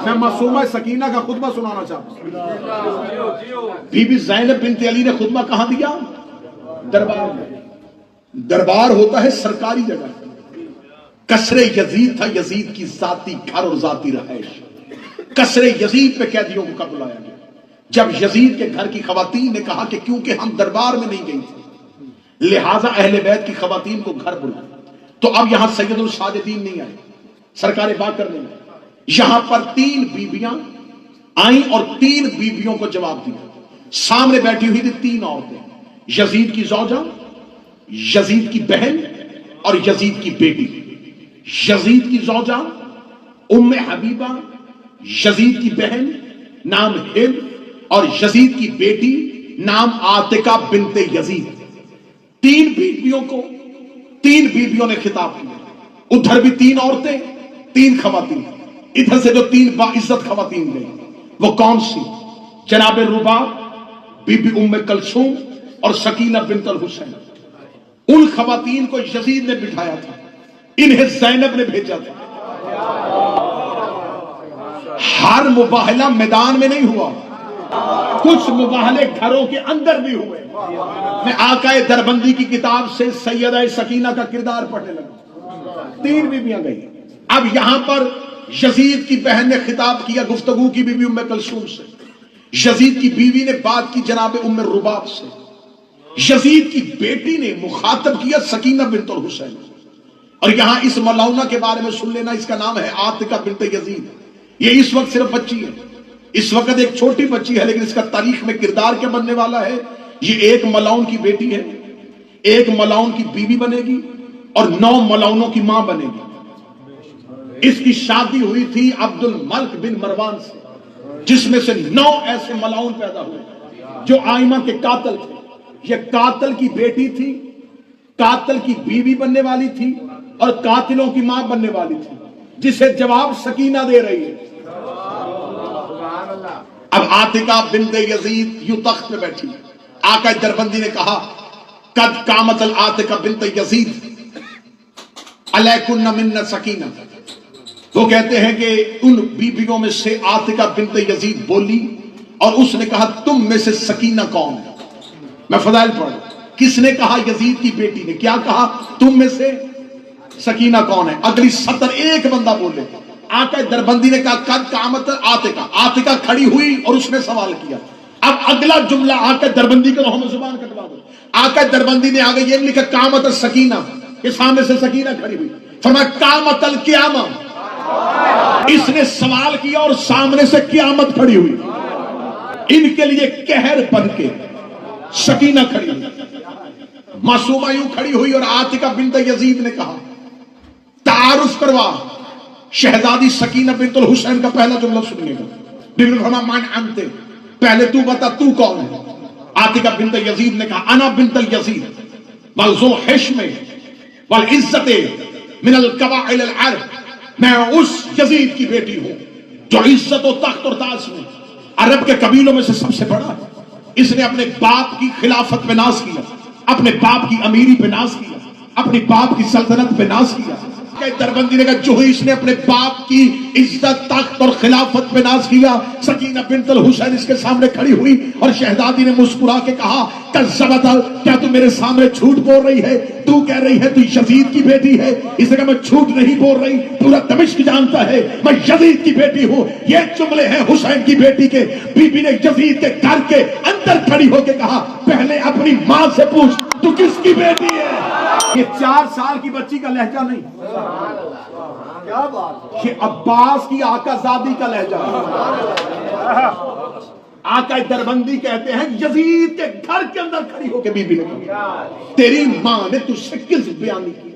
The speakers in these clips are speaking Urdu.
میں معصومہ سکینہ کا خطبہ سنانا چاہتا ہوں۔ بی بی زینب بنت علی نے خطبہ کہاں دیا؟ دربار میں۔ دربار ہوتا ہے سرکاری جگہ۔ قصر یزید تھا، یزید کی ذاتی گھر اور ذاتی رہائش۔ قصر یزید پہ قیدیوں کو کب بلایا گیا؟ جب یزید کے گھر کی خواتین نے کہا کہ کیونکہ ہم دربار میں نہیں گئی تھی لہٰذا اہل بیت کی خواتین کو گھر بلائیں، تو اب یہاں سید الساجدین نہیں آئے سرکار پاک کرنے میں۔ یہاں پر 3 بیویاں آئیں اور 3 بیویوں کو جواب دیا۔ سامنے بیٹھی ہوئی تھی 3 عورتیں، یزید کی زوجہ، یزید کی بہن اور یزید کی بیٹی۔ یزید کی زوجہ ام حبیبہ، یزید کی بہن نام ہند اور یزید کی بیٹی نام عاتکہ بنت یزید۔ 3 بیویوں کو 3 بیویوں نے خطاب کیا، ادھر بھی 3 عورتیں 3 خواتین، ادھر سے جو 3 باعزت خواتین گئی وہ کون سی؟ جناب رباب، بی بی ام کلثوم اور سکینہ بنت الحسین۔ ان خواتین کو یزید نے بٹھایا تھا، انہیں زینب نے بھیجا تھا۔ ہر مباہلہ میدان میں نہیں ہوا، کچھ مباہلے گھروں کے اندر بھی ہوئے۔ میں آقا دربندی کی کتاب سے سیدہ سکینہ کا کردار پڑھنے لگا۔ 3 بیویاں گئی۔ اب یہاں پر یزید کی بہن نے خطاب کیا، گفتگو کی بی بی ام کلثوم سے، یزید کی بیوی نے بات کی جناب ام رباب سے، یزید کی بیٹی نے مخاطب کیا سکینہ بنت الحسین۔ اور یہاں اس ملعونہ کے بارے میں سن لینا، اس کا نام ہے عاتکہ بنت یزید۔ یہ اس وقت صرف بچی ہے، اس وقت ایک چھوٹی بچی ہے، لیکن اس کا تاریخ میں کردار کیا بننے والا ہے؟ یہ ایک ملعون کی بیٹی ہے، ایک ملعون کی بیوی بنے گی اور 9 ملعونوں کی ماں بنے گی۔ اس کی شادی ہوئی تھی عبد الملک بن مروان سے، جس میں سے 9 ایسے ملعون پیدا ہوئے جو آئمہ کے قاتل تھے۔ یہ قاتل کی بیٹی تھی، قاتل کی بیوی بننے والی تھی اور قاتلوں کی ماں بننے والی تھی، جسے جواب سکینہ دے رہی ہے۔ اب عاتکہ بنت یزید یوں تخت پہ بیٹھی، آقا دربندی نے کہا قد قامت العاتکہ بنت یزید علیکن من سکینہ۔ وہ کہتے ہیں کہ ان بیویوں میں سے عاتکہ بنت یزید بولی اور اس نے کہا تم میں سے سکینہ کون ہے؟ میں فضائل پڑھ، کس نے کہا؟ یزید کی بیٹی نے۔ کیا کہا؟ تم میں سے سکینہ کون ہے؟ اگلی سطر ایک بندہ بولے، آقا دربندی نے کہا قد قامت عاتکہ۔ عاتکہ کھڑی ہوئی اور اس نے سوال کیا۔ اب اگلا جملہ آقا دربندی کے روح میں زبان کٹوا دو۔ آقا دربندی نے آگے یہ لکھا قامت السکینہ، کے سامنے سے سکینہ کھڑی ہوئی، فرمایا قامت القیامہ۔ اس نے سوال کیا اور سامنے سے قیامت کھڑی ہوئی۔ ان کے لیے قہر بن کے سکینہ کھڑی ہوئی، معصومہ یوں کھڑی ہوئی اور عاتکہ بنت یزید نے کہا تعارف کروا شہزادی سکینہ بنت الحسین کا پہلا جملہ سنیے گا۔ بی بی فرمایا من انت، پہلے تو بتا تو کون ہے؟ عاتکہ بنت یزید نے کہا انا بنت الیزید والذو حشم والعزت من القبائل العرب، میں اس یزید کی بیٹی ہوں جو عزت و تخت اور تاج میں عرب کے قبیلوں میں سے سب سے بڑا ہے۔ اس نے اپنے باپ کی خلافت پہ ناز کیا، اپنے باپ کی امیری پہ ناز کیا، اپنے باپ کی سلطنت پہ ناز کیا۔ دربندی نے کہا جو ہی اس نے اپنے باپ کی عزت تخت اور خلافت پہ ناز کیا، سکینہ بنت الحسین اس کے سامنے کھڑی ہوئی اور شہزادی نے مسکرا کے کہا کذبت، کیا تو میرے سامنے جھوٹ بول رہی ہے؟ تو کہہ رہی ہے تو یزید کی بیٹی ہے۔ اس نے کہا میں جھوٹ نہیں بول رہی، پورا دمشق جانتا ہے میں یزید کی بیٹی ہوں۔ یہ جملے ہیں حسین کی بیٹی کے۔ بی بی نے یزید کے گھر کے اندر کھڑی ہو کے کہا پہلے اپنی ماں سے پوچھ تو کس کی بیٹی ہے؟ یہ 4 سال کی بچی کا لہجہ نہیں، کیا بات، یہ عباس کی آقا زادی کا لہجہ ہے۔ آقا دربندی کہتے ہیں یزید کے گھر کے اندر کھڑی ہو کے بی بی نے کہا تیری ماں نے تجھ سے کس بیانی کی؟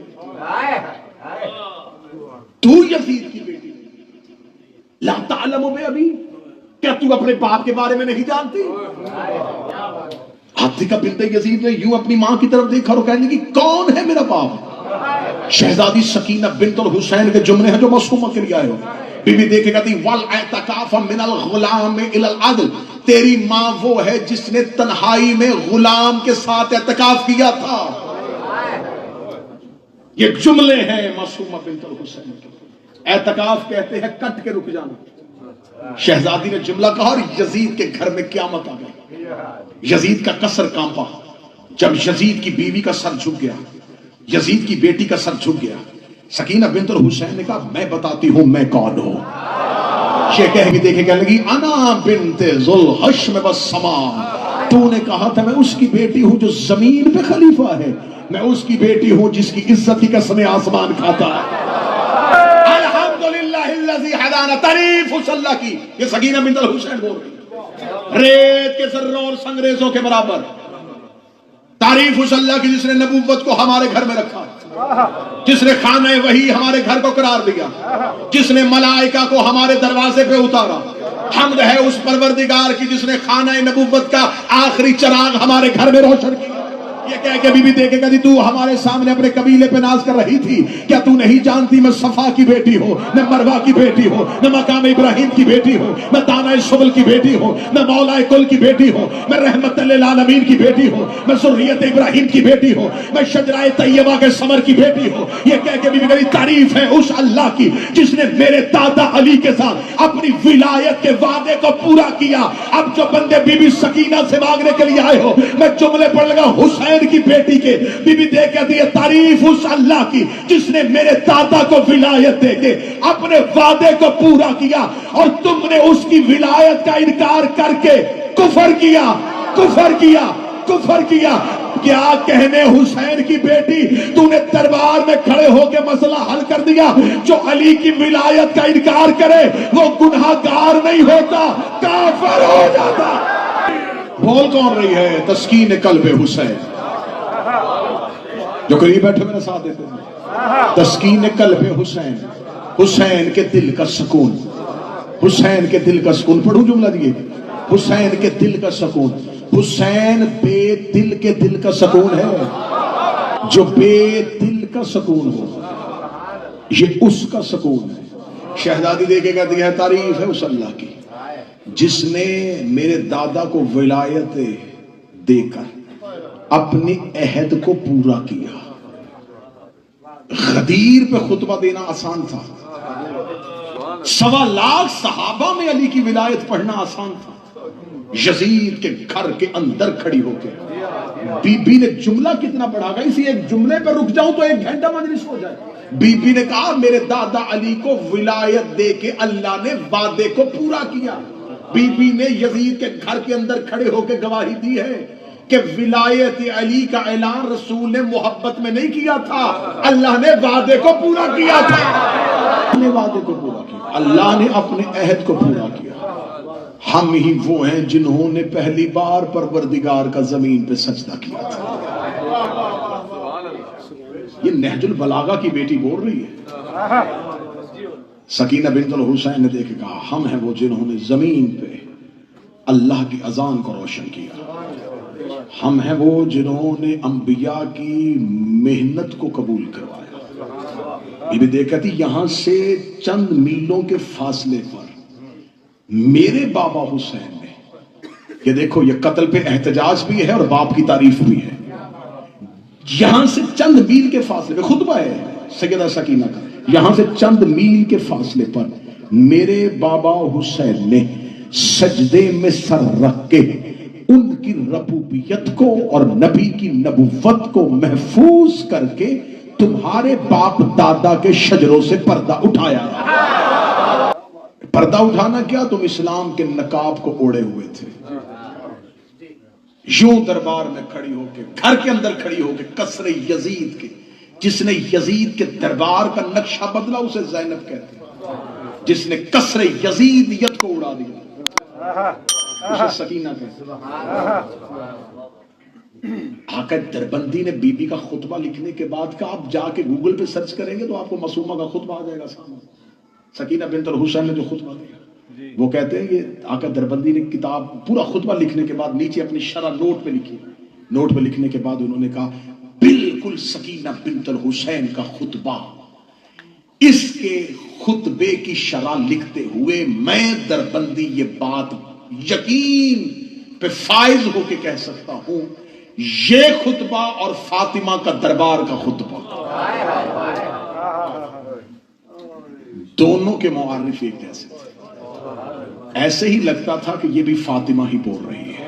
تو یزید کی بیٹی لا تعلم بے ابی، کیا تو اپنے باپ کے بارے میں نہیں جانتی؟ عاتکہ بنت یزید نے یوں اپنی ماں کی طرف دیکھا اور کہنے لگی کون ہے میرا باپ؟ شہزادی سکینہ بنت الحسین کے جملے ہیں جو معصومہ کے لیے آئے ہو۔ بی بی دیکھے کہتی والاعتکاف من الغلام الى العدل، تیری ماں وہ ہے جس نے تنہائی میں غلام کے ساتھ اعتکاف کیا تھا۔ یہ جملے ہیں معصومہ بنت الحسین کے۔ اعتکاف کہتے ہیں کٹ کے رک جانا، شہزادی نے جملہ کہا اور یزید کے گھر میں قیامت آ گئی. یزید کا کسر کانپا. جب یزید کی بیوی کا سر جھک گیا, یزید کی بیٹی کا سر جھک گیا, سکینہ بنت الحسین نے کہا میں بتاتی ہوں میں کون ہوں. یہ کہہ کے دیکھے کہنے لگی انا بنت ذوالحشم والسماء, تو نے کہا تھا میں اس کی بیٹی ہوں جو زمین پہ خلیفہ ہے, میں اس کی بیٹی ہوں جس کی عزت کی قسمیں آسمان کھاتا ہے. الحمدللہ الذی ہدانا, تعریف اس اللہ کی. یہ سکینہ بنت الحسین بول رہی, ریت کے ذروں اور سنگریزوں کے برابر. تعریف اس اللہ کی جس نے نبوت کو ہمارے گھر میں رکھا, جس نے خانہ وحی ہمارے گھر کو قرار دیا, جس نے ملائکہ کو ہمارے دروازے پہ اتارا. حمد ہے اس پروردگار کی جس نے خانہ نبوت کا آخری چراغ ہمارے گھر میں روشن کیا. یہ کہہ کے بی بی دیکھے کہتی تو ہمارے سامنے اپنے قبیلے پہ ناز کر رہی تھی, کیا تو نہیں جانتی میں صفا کی بیٹی ہوں, میں مروہ کی بیٹی ہوں, میں مقام ابراہیم کی بیٹی ہوں, میں دانہ شبل کی بیٹی ہوں, میں مولا کل کی بیٹی ہوں, میں رحمت للعالمین کی بیٹی ہوں, میں ذریت ابراہیم کی بیٹی ہوں, میں شجرہ طیبہ کے ثمر کی بیٹی ہوں. یہ کہہ کے بی بی کہتی تعریف ہے اس اللہ کی جس نے میرے دادا علی کے ساتھ اپنی ولایت کے وعدے کو پورا کیا. اب جو بندے بی بی سکینہ سے مانگنے کے لیے آئے ہو, میں جملے پڑھ لگا حسین کی بیٹی کے. بی بی دیکھ کہتی ہے تعریف اس اللہ کی جس نے میرے دادا کو ولایت دے کے اپنے وعدے کو پورا کیا, اور تم نے اس کی ولایت کا انکار کر کے کفر کیا, کفر کیا, کفر کیا. کیا کہنے حسین کی بیٹی, تو نے دربار میں کھڑے ہو کے مسئلہ حل کر دیا. جو علی کی ولایت کا انکار کرے وہ گناہگار نہیں ہوتا, کافر ہو جاتا. بول کون رہی ہے تسکین قلب حسین, جو قریب بیٹھے میرا ساتھ دیتے ہیں. تسکین قلب حسین, حسین کے دل کا سکون, حسین کے دل کا سکون. پڑھوں جملہ دیے, حسین کے دل کا سکون. حسین بے دل کے دل کا سکون ہے, جو بے دل کا سکون ہو یہ اس کا سکون ہے. شہزادی دیکھے کہتی ہے تعریف ہے اس اللہ کی جس نے میرے دادا کو ولایت دے کر اپنے عہد کو پورا کیا. غدیر پہ خطبہ دینا آسان تھا, 1.25 صحابہ میں علی کی ولایت پڑھنا آسان تھا. یزید کے گھر کے اندر کھڑی ہو کے بی بی نے جملہ کتنا پڑھا گا, اسی ایک جملے پہ رک جاؤں تو 1 گھنٹہ مجلس ہو جائے. بی بی نے کہا میرے دادا علی کو ولایت دے کے اللہ نے وعدے کو پورا کیا. بی بی نے یزید کے گھر کے اندر کھڑے ہو کے گواہی دی ہے کہ ولایت علی کا اعلان رسول نے محبت میں نہیں کیا تھا, اللہ نے وعدے کو پورا کیا تھا. اللہ نے وعدے کو پورا کیا, اللہ نے اپنے عہد کو پورا کیا. ہم ہی وہ ہیں جنہوں نے پہلی بار پروردگار کا زمین پہ سجدہ کیا تھا. یہ نہج البلاغہ کی بیٹی بول رہی ہے. سکینہ بنت الحسین نے دیکھ کہا ہم ہیں وہ جنہوں نے زمین پہ اللہ کی اذان کو روشن کیا. ہم ہیں وہ جنہوں نے انبیاء کی محنت کو قبول کروایا. یہ بھی دیکھتی یہاں سے چند میلوں کے فاصلے پر میرے بابا حسین نے, یہ دیکھو یہ قتل پہ احتجاج بھی ہے اور باپ کی تعریف بھی ہے. یہاں سے چند میل کے فاصلے پہ خطبہ ہے سیدہ سکینہ کا, یہاں سے چند میل کے فاصلے پر میرے بابا حسین نے سجدے میں سر رکھ کے ان کی ربوبیت کو اور نبی کی نبوت کو محفوظ کر کے تمہارے باپ دادا کے شجروں سے پردہ اٹھایا. پردہ اٹھانا کیا, تم اسلام کے نقاب کو اوڑے ہوئے تھے. یوں دربار میں کھڑی ہو کے, گھر کے اندر کھڑی ہو کے قصر یزید کے, جس نے یزید کے دربار کا نقشہ بدلا اسے زینب کہتے ہیں, جس نے قصر یزیدیت کو اڑا دیا اسے سکینہ کہتے ہیں. آقا دربندی نے بی بی کا خطبہ لکھنے کے بعد کہا آپ جا کے گوگل پہ سرچ کریں گے تو آپ کو معصومہ کا خطبہ آ جائے گا سامنے. سکینہ بنت الحسین نے جو خطبہ دیا وہ کہتے ہیں کہ آقا دربندی نے کتاب پورا خطبہ لکھنے کے بعد نیچے اپنی شرح نوٹ پہ لکھی. نوٹ پہ لکھنے کے بعد انہوں نے کہا بالکل سکینہ بنت الحسین کا خطبہ, اس کے خطبے کی شرح لکھتے ہوئے میں دربندی یہ بات یقین پہ فائز ہو کے کہہ سکتا ہوں, یہ خطبہ اور فاطمہ کا دربار کا خطبہ دونوں کے معرف ایک جیسے تھے. ایسے ہی لگتا تھا کہ یہ بھی فاطمہ ہی بول رہی ہے،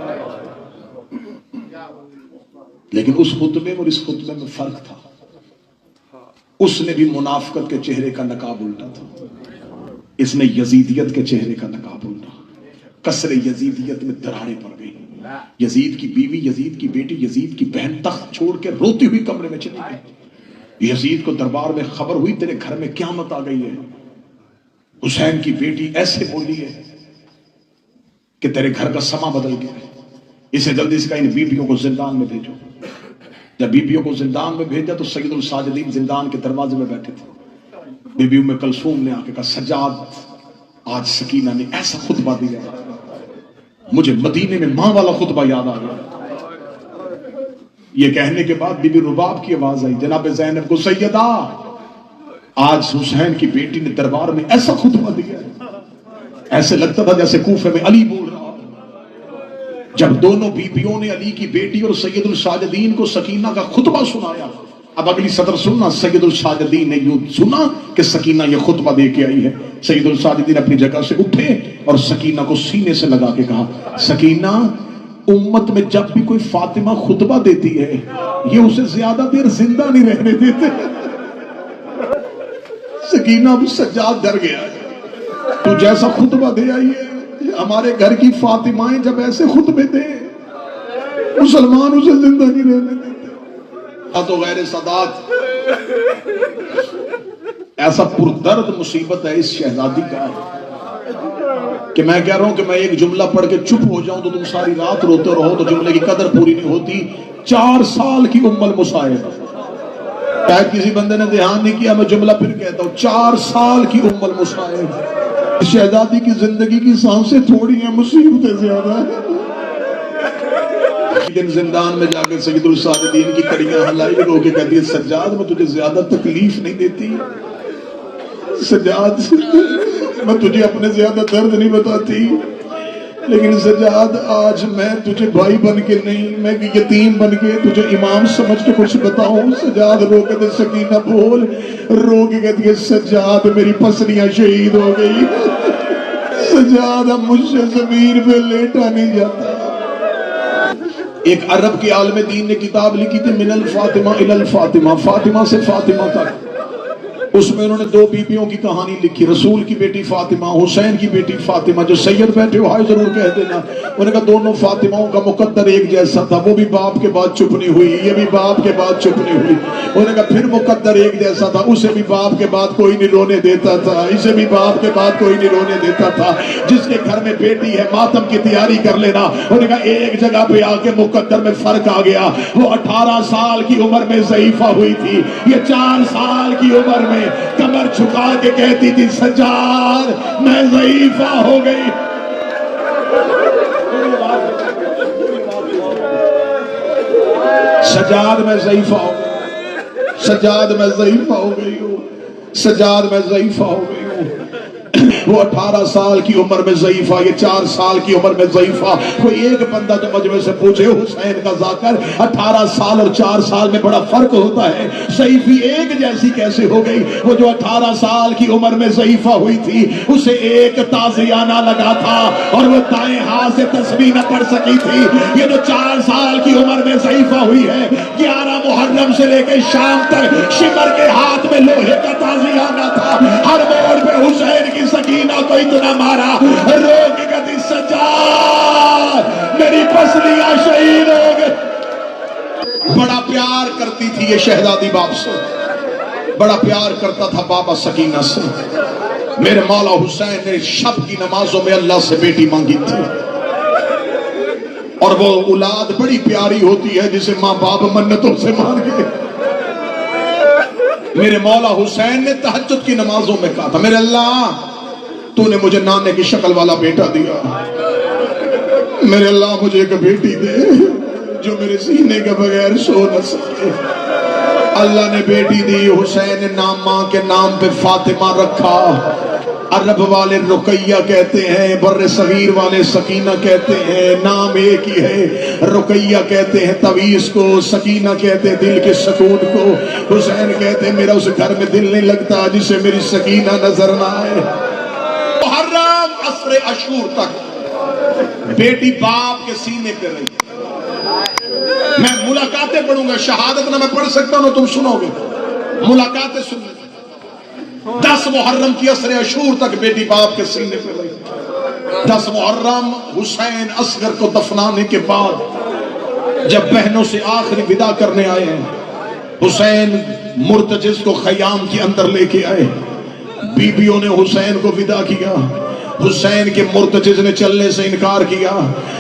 لیکن اس خطبے اور اس خطبے میں فرق تھا۔ اس نے بھی منافقت کے چہرے کا نقاب الٹا تھا، اس نے یزیدیت کے چہرے کا نقاب الٹا۔ کسر یزیدیت میں دراڑیں پڑ گئی، یزید کی بیوی، یزید کی بیٹی، یزید کی بہن تخت چھوڑ کے روتی ہوئی کمرے میں چلی گئی۔ یزید کو دربار میں خبر ہوئی تیرے گھر میں قیامت آ گئی ہے، حسین کی بیٹی ایسے بولی ہے کہ تیرے گھر کا سما بدل گیا ہے، اسے جلدی سے کہا ان بیویوں کو زندان میں بھیجو۔ جب بیویوں کو زندان میں بھیجا تو سید الساجدین زندان کے دروازے میں بیٹھے تھے۔ بی ام کلثوم نے آ کے کہا سجاد آج سکینہ نے ایسا خطبہ دیا، مجھے مدینے میں ماں والا خطبہ یاد آ گیا۔ یہ کہنے کے بعد بی بی رباب کی آواز آئی، جناب زینب کو سیدہ آج حسین کی بیٹی نے دربار میں ایسا خطبہ دیا ہے، ایسے لگتا تھا جیسے کوفے میں علی بول رہا۔ جب دونوں بیویوں نے علی کی بیٹی اور سید الساجدین کو سکینہ کا خطبہ سنایا، اب اگلی سطر سننا، سید الساجدین نے یوں سنا کہ سکینہ یہ خطبہ دے کے آئی ہے۔ سید الساجدین اپنی جگہ سے اٹھے اور سکینہ کو سینے سے لگا کے کہا سکینہ امت میں جب بھی کوئی فاطمہ خطبہ دیتی ہے یہ اسے زیادہ دیر زندہ نہیں رہنے دیتے۔ سکینہ اب سجاد ڈر گیا ہے، تو جیسا خطبہ دے آئی ہے، ہمارے گھر کی فاطمائیں جب ایسے خطبے دیں مسلمان اسے زندہ نہیں رہنے دیتے۔ تو غیر سادات ایسا پردرد مصیبت ہے اس شہزادی کا کہ میں کہہ رہا ہوں کہ میں ایک جملہ پڑھ کے چپ ہو جاؤں تو تم ساری رات روتے رہو تو جملے کی قدر پوری نہیں ہوتی۔ 4 سال کی ام المصائب، شاید کسی بندے نے دھیان نہیں کیا، میں جملہ پھر کہتا ہوں، 4 سال کی ام المصائب۔ شہزادی کی زندگی کی سانسیں تھوڑی ہیں، مصیبتیں زیادہ ہیں۔ دن زندان میں جا کے سید الساجدین کی کڑیاں ہلائی، رو کے کہتی ہے سجاد میں تجھے زیادہ تکلیف نہیں دیتی، سجاد میں تجھے اپنے زیادہ درد نہیں بتاتی، لیکن سجاد آج میں تجھے بھائی بن کے نہیں، میں یتیم بن کے تجھے امام سمجھ کے کچھ بتاؤں۔ سجاد رو کے دے سکینہ بول، رو کے کہتی ہے سجاد میری پسلیاں شہید ہو گئی، سجاد اب مجھ سے زمین پہ لیٹا نہیں جاتا۔ ایک عرب کے عالم دین نے کتاب لکھی تھی من الفاطمہ الی الفاطمہ، فاطمہ سے فاطمہ تک۔ اس میں انہوں نے 2 بیویوں کی کہانی لکھی، رسول کی بیٹی فاطمہ، حسین کی بیٹی فاطمہ۔ جو سید بیٹھے ہو ہائے ضرور کہہ دینا، انہوں نے کہا دونوں فاطمہوں کا مقدر ایک جیسا تھا، وہ بھی باپ کے بعد چپ نہیں ہوئی، یہ بھی باپ کے بعد چپ نہیں ہوئی۔ انہوں نے کہا پھر مقدر ایک جیسا تھا، اسے بھی باپ کے بعد کوئی نہیں رونے دیتا تھا، اسے بھی باپ کے بعد کوئی نہیں رونے دیتا تھا۔ جس کے گھر میں بیٹی ہے ماتم کی تیاری کر لینا۔ انہوں نے کہا ایک جگہ پہ آ کے مقدر میں فرق آ گیا، وہ 18 سال کی عمر میں ضعیفہ ہوئی تھی، یہ 4 سال کی عمر میں کمر چھکا کے کہتی تھی سجاد میں ضعیفہ ہو گئی۔ سجاد میں ضعیفہ ہو گئی، سجاد میں ضعیفہ ہو گئی ہوں، سجاد میں ضعیفہ ہو گئی ہوں۔ وہ 18 سال کی عمر میں ضعیفہ، یہ 4 سال کی عمر میں ضعیفہ۔ کوئی ایک بندہ جو مجمع سے پوچھے حسین کا ذاکر 18 سال اور 4 سال میں بڑا فرق ہوتا ہے، ضعیفی ایک جیسی کیسے ہو گئی؟ وہ جو 18 سال کی عمر میں ضعیفہ ہوئی تھی اسے ایک تازیانہ لگا تھا اور وہ دائیں ہاتھ سے تسبیح نہ پڑھ سکی تھی۔ یہ جو 4 سال کی عمر میں ضعیفہ ہوئی ہے، 11 محرم سے لے کے شام تک شمر کے ہاتھ میں لوہے کا تازیانہ تھا، ہر موڑ پہ حسین کی سکینہ کو اتنا مارا، رو کے کہتی سجاد میری پسلیاں شہید ہو گئے۔ بڑا پیار کرتی تھی یہ شہزادی باپ سے، بڑا پیار کرتا تھا بابا سکینہ سے۔ میرے مولا حسین نے شب کی نمازوں میں اللہ سے بیٹی مانگی تھی، اور وہ اولاد بڑی پیاری ہوتی ہے جسے ماں باپ منتوں سے مانگے۔ میرے مولا حسین نے تہجد کی نمازوں میں کہا تھا میرے اللہ تو نے مجھے نانے کی شکل والا بیٹا دیا، میرے اللہ مجھے ایک بیٹی دے جو میرے سینے کے بغیر سو نہ سکے۔ اللہ نے بیٹی دی، حسین نے نام ماں کے نام پہ فاطمہ رکھا۔ عرب والے رقیہ کہتے ہیں، بر صغیر والے سکینہ کہتے ہیں، نام ایک ہی ہے۔ رقیہ کہتے ہیں تویز کو، سکینہ کہتے ہیں دل کے سکون کو۔ حسین کہتے ہیں میرا اس گھر میں دل نہیں لگتا جسے میری سکینہ نظر نہ آئے۔ محرم عصر عشور تک بیٹی باپ کے سینے پہ رہی. میں ملاقاتیں پڑھوں گا، شہادت نہ میں پڑھ سکتا ہوں، تم سنو گے. ملاقاتیں سننے 10 محرم کی عصر عشور تک بیٹی باپ کے سینے پہ رہی. 10 محرم حسین اصغر کو دفنانے کے بعد جب بہنوں سے آخری ودا کرنے آئے ہیں، حسین مرتجز کو خیام کے اندر لے کے آئے. بیویوں نے حسین کو ودا کیا. حسین کے مرتجز نے چلنے سے انکار کیا.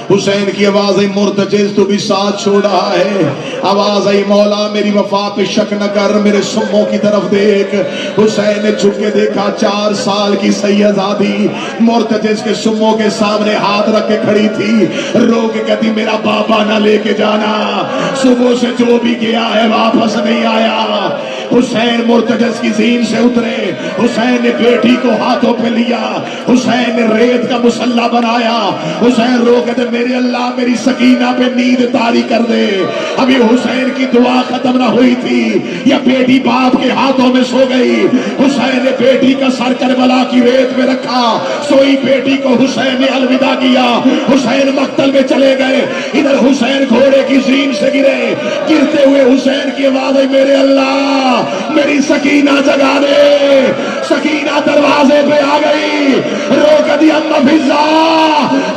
حسین کی آواز آئی، مرتجز تو بھی ساتھ چھوڑ رہا ہے. آواز آئی، مولا میری وفا پہ شک نہ کر، میرے سموں کی طرف دیکھ. حسین نے جھک کے دیکھا، 4 سال کی سیدزادی مرتجز کے سموں کے سامنے ہاتھ رکھ کے کھڑی تھی. رو کے کہتی، میرا بابا نہ لے کے جانا، صبح سے جو بھی گیا ہے واپس نہیں آیا. حسین مرتجز کی زین سے اترے. حسین نے بیٹی کو ہاتھوں پہ لیا. حسین نے ریت کا مسلح بنایا. حسین رو کے دے، میرے اللہ میری سکینہ پہ نیند طاری کر دے. ابھی حسین کی دعا ختم نہ ہوئی تھی یا بیٹی باپ کے ہاتھوں میں سو گئی. حسین نے بیٹی کا سر کربلا کی ریت میں رکھا. سوئی بیٹی کو حسین نے الوداع کیا. حسین مقتل میں چلے گئے. ادھر حسین گھوڑے کی زین سے گرے. گرتے ہوئے حسین کی آواز آئی، میرے اللہ میری سکینہ جگا دے. سکینہ دروازے پہ آ گئی. رو کدی اما فضا،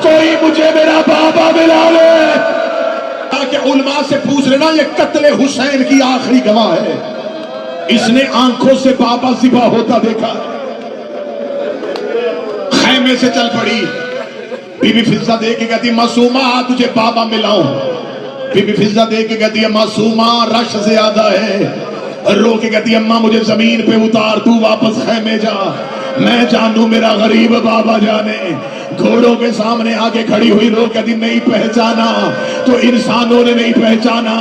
کوئی مجھے میرا بابا ملا لے. کہ علماء سے پوچھ لینا، یہ قتل حسین کی آخری گواہ ہے. اس نے آنکھوں سے بابا ذبح ہوتا دیکھا. خیمے سے چل پڑی. بی بی فضا دیکھ کے کہتی، معصومہ تجھے بابا ملاؤں. بی بی فضا دیکھ کے کہتی ہے، معصومہ رش زیادہ ہے. رو کے کہتی، اماں مجھے زمین پہ اتار، تو واپس خیمے جا، میں جانوں میرا غریب بابا جانے. گھوڑوں کے سامنے آگے کھڑی ہوئی رو کہتی، نہیں پہچانا تو انسانوں نے نہیں پہچانا،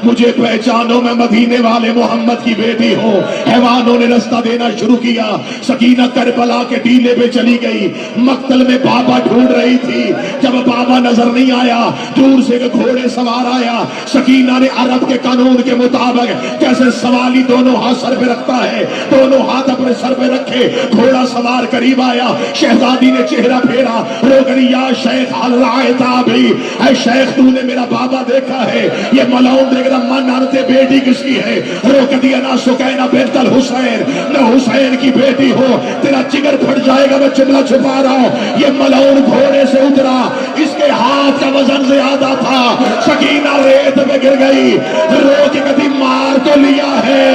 مجھے پہچانو میں مدینے والے محمد کی بیٹی ہوں. حیوانوں نے رستہ دینا شروع کیا. سکینہ کربلا کے ٹیلے پہ چلی گئی. مقتل میں بابا ڈھونڈ رہی تھی. جب بابا نظر نہیں آیا، دور سے ایک گھوڑے سوار آیا. سکینہ نے عرب کے قانون کے مطابق جیسے سوالی دونوں ہاتھ سر پہ رکھتا ہے، دونوں ہاتھ اپنے سر پہ رکھے. گھوڑا سوار قریب آیا. شہزادی نے چہرہ پھیرا. روگنی، یا شیخ حل رائتا بھی، اے شیخ تو نے میرا بابا دیکھا ہے؟ یہ ملعون دیکھ رہا، من آنتے بیٹی کس کی ہے؟ روگنی، انا سکینہ بنت الحسین، میں حسین کی بیٹی ہوں. تیرا جگر پھٹ جائے گا، میں جملہ چھپا رہا ہوں. یہ ملعون گھوڑے سے اترا. اس کے ہاتھ کا وزن زیادہ تھا. سکینہ ریت میں گر گئی. روگنی، مار تو لیا ہے،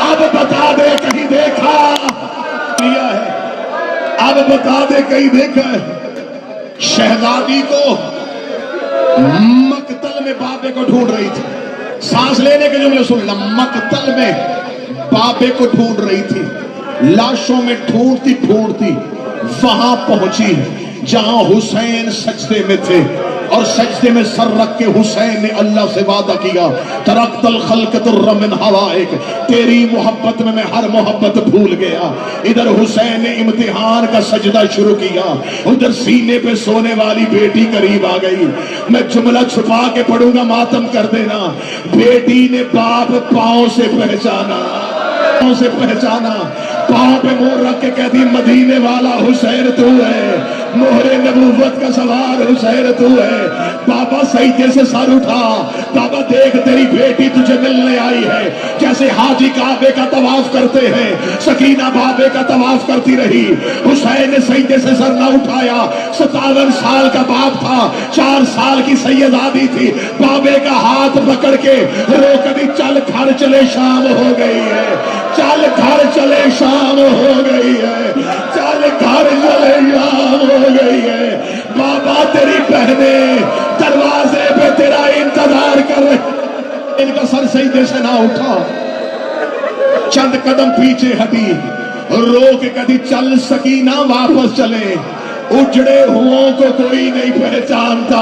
اب بتا دے کہیں دیکھا لیا ہے، اب بتا دے کہیں دیکھا ہے. شہزادی کو مقتل میں بابے کو ڈھونڈ رہی تھی. سانس لینے کے جملے سن لیں، مقتل میں بابے کو ڈھونڈ رہی تھی. لاشوں میں ڈھونڈتی ڈھونڈتی وہاں پہنچی جہاں حسین سجدے میں تھے، اور سجدے میں سر رکھ کے حسین نے اللہ سے وعدہ کیا، ترکت الخلق در من ہوائک، تیری محبت میں ہر محبت بھول گیا. ادھر حسین نے امتحان کا سجدہ شروع کیا، ادھر سینے پہ سونے والی بیٹی قریب آ گئی. میں جملہ چھپا کے پڑھوں گا، ماتم کر دینا. بیٹی نے باپ پاؤں سے پہچانا، پاؤں سے پہچانا. پاؤں پہ مور رکھ کے کہتی، مدینے والا حسین تو ہے، مہر نبوت کا سوار حسین تو ہے. بابا سجدے سے سر اٹھا. بابا دیکھ تیری بیٹی تجھے ملنے آئی ہے. جیسے حاجی کعبے کا طواف کرتے ہیں، سکینہ بابے کا طواف کرتی رہی. حسین نے سجدے سے سر نہ اٹھایا. 57 سال کا باپ تھا، 4 سال کی سیدادی تھی. بابے کا ہاتھ پکڑ کے رو کبھی، چل گھر چلے شام ہو گئی ہے، چل گھر چلے شام ہو گئی ہے، چل گھر چلے شام ہو گئی ہے. بابا تیری بہنیں دروازے پہ تیرا انتظار کر رہے. ان کا سر سجدے سے نہ اٹھا، چند قدم پیچھے ہٹی. رو کے کہتی، چل سکینہ واپس چلے. اجڑے ہوں کو کوئی نہیں پہچانتا.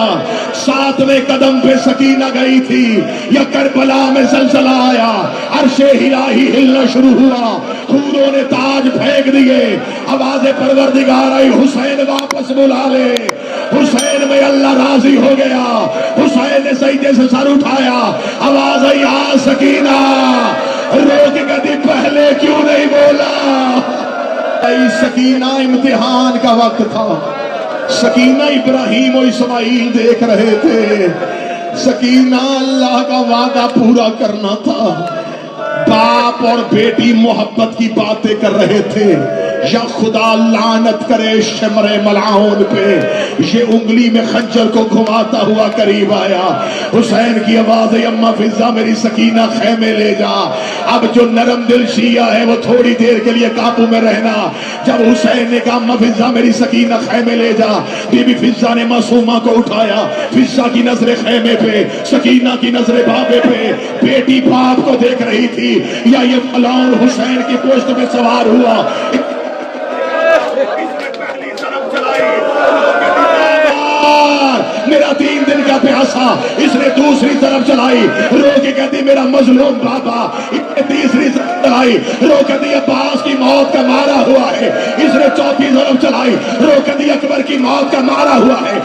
7ویں قدم پہ سکینہ گئی تھی یا کربلا میں زلزلہ آیا، عرش الہی ہلنا شروع ہوا، حوروں نے تاج پھینک دیے. آواز پروردگار آئی، حسین واپس بلا لے. حسین میں اللہ راضی ہو گیا. حسین نے سجدے سے سر اٹھایا. آواز آئی، آ سکینہ. رو کے کہتی، پہلے کیوں نہیں بولا؟ سکینہ، امتحان کا وقت تھا. سکینہ ابراہیم و اسماعیل دیکھ رہے تھے. سکینہ اللہ کا وعدہ پورا کرنا تھا. باپ اور بیٹی محبت کی باتیں کر رہے تھے. یا خدا لعنت کرے شمر ملعون پہ. یہ انگلی میں خنجر کو گھماتا ہوا قریب آیا. حسین کی آواز ہے اماں فضہ میری سکینہ خیمے لے جا. اب جو نرم دل شیعہ ہے وہ تھوڑی دیر کے لیے قابو میں رہنا. جب حسین نے کہا اماں فضہ میری سکینہ خیمے لے جا, بی بی فضہ نے معصومہ کو اٹھایا. فضہ کی نظر خیمے پہ, سکینہ کی نظر بابے پہ. بیٹی باپ کو دیکھ رہی تھی. یا یہ ملعون حسین کی پشت میں سوار ہوا. میرا 3 دن کا پیاسا. اس نے دوسری طرف چلائی, رو کے کہتی میرا مظلوم بابا. اس نے تیسری طرف چلائی, رو کہتی عباس کی موت کا مارا ہوا ہے. اس نے چوتھی طرف چلائی, رو کہتی اکبر کی موت کا مارا ہوا ہے.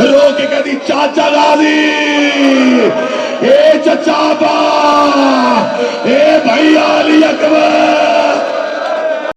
رو کے کہتی چاچا غازی, اے چچا